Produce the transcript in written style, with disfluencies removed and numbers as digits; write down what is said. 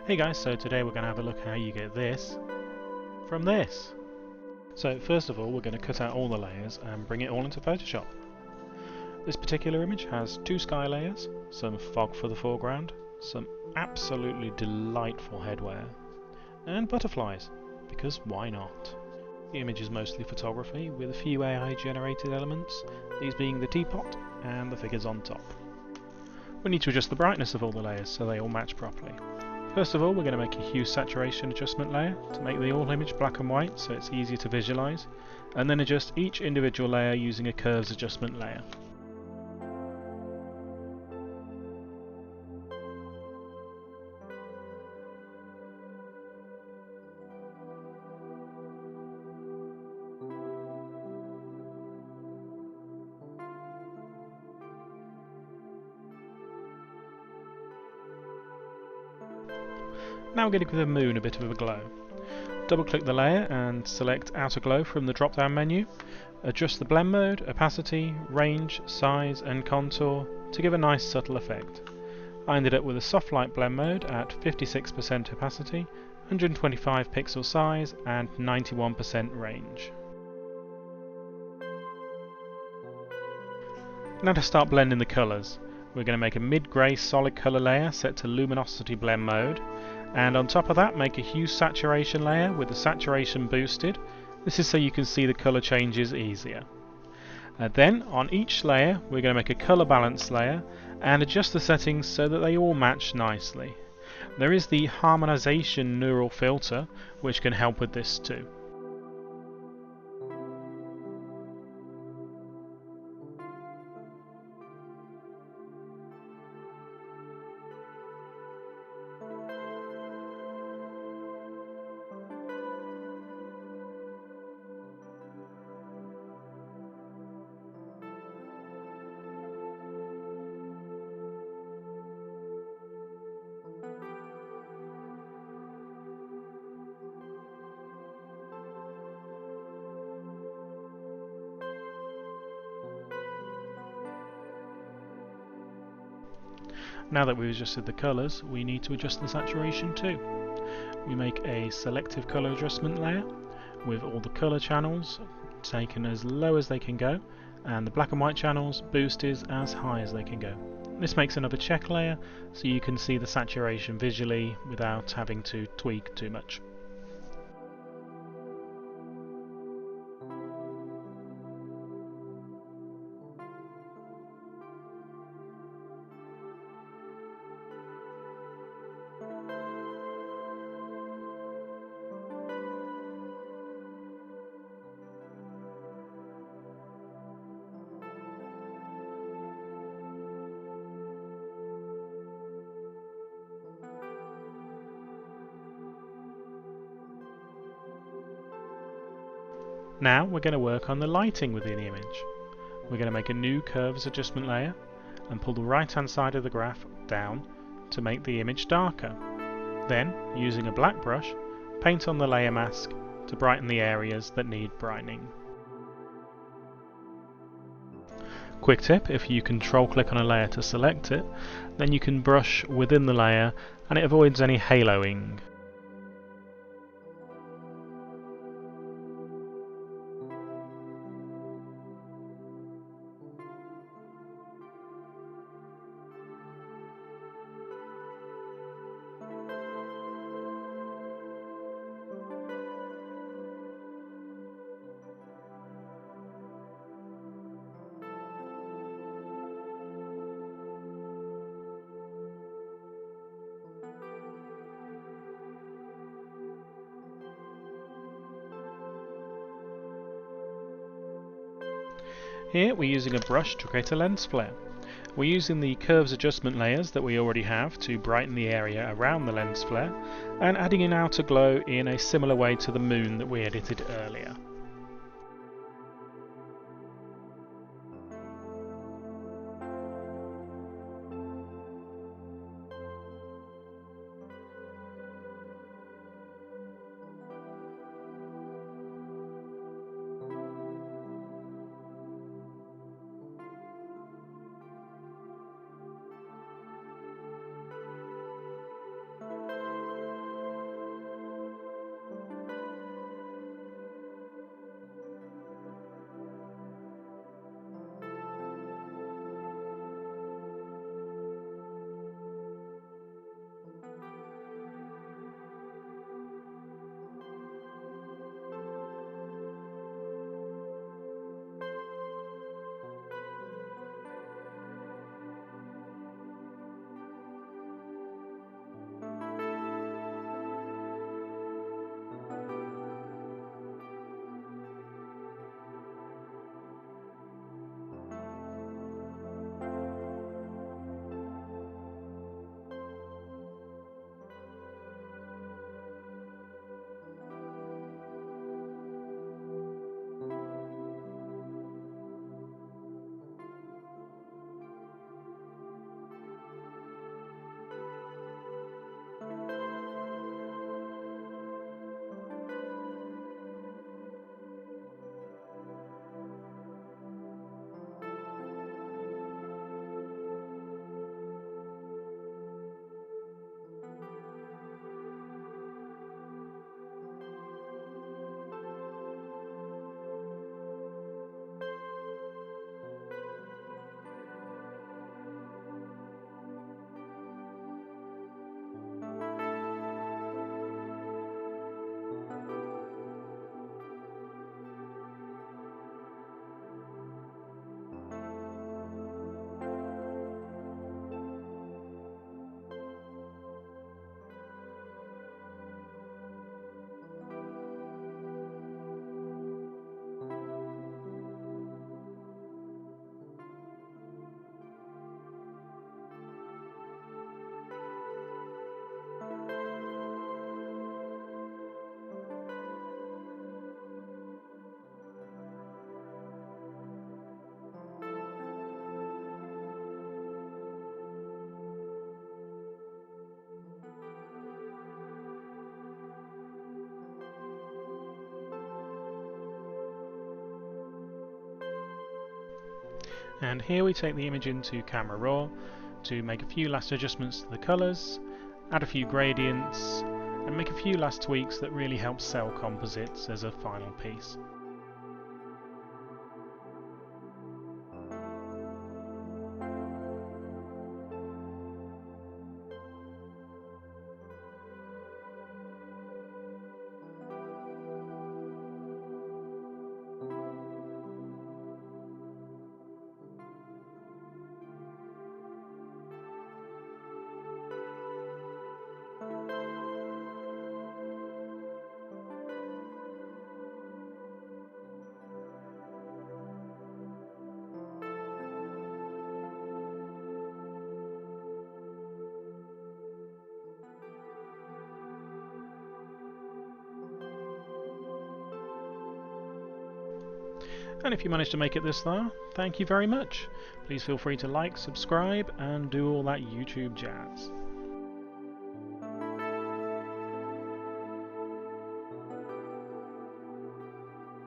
Hey guys, so today we're going to have a look at how you get this from this. So first of all we're going to cut out all the layers and bring it all into Photoshop. This particular image has two sky layers, some fog for the foreground, some absolutely delightful headwear, and butterflies, because why not? The image is mostly photography with a few AI generated elements, these being the teapot and the figures on top. We need to adjust the brightness of all the layers so they all match properly. First of all, we're going to make a hue saturation adjustment layer to make the all image black and white so it's easier to visualize, and then adjust each individual layer using a curves adjustment layer. Now we're going to give the moon a bit of a glow. Double click the layer and select outer glow from the drop down menu. Adjust the blend mode, opacity, range, size and contour to give a nice subtle effect. I ended up with a soft light blend mode at 56% opacity, 125 pixel size and 91% range. Now to start blending the colours, we're going to make a mid-grey solid colour layer set to luminosity blend mode, and on top of that make a hue saturation layer with the saturation boosted. This is so you can see the colour changes easier. Then on each layer we're going to make a colour balance layer and adjust the settings so that they all match nicely. There is the harmonization neural filter which can help with this too. Now that we've adjusted the colours, we need to adjust the saturation too. We make a selective colour adjustment layer with all the colour channels taken as low as they can go and the black and white channels boosted as high as they can go. This makes another check layer so you can see the saturation visually without having to tweak too much. Now we're going to work on the lighting within the image. We're going to make a new curves adjustment layer and pull the right hand side of the graph down to make the image darker. Then, using a black brush, paint on the layer mask to brighten the areas that need brightening. Quick tip, if you control click on a layer to select it, then you can brush within the layer and it avoids any haloing. Here we're using a brush to create a lens flare. We're using the curves adjustment layers that we already have to brighten the area around the lens flare and adding an outer glow in a similar way to the moon that we edited earlier. And here we take the image into Camera Raw to make a few last adjustments to the colours, add a few gradients, and make a few last tweaks that really help sell composites as a final piece. And if you managed to make it this far, thank you very much. Please feel free to like, subscribe, and do all that YouTube jazz.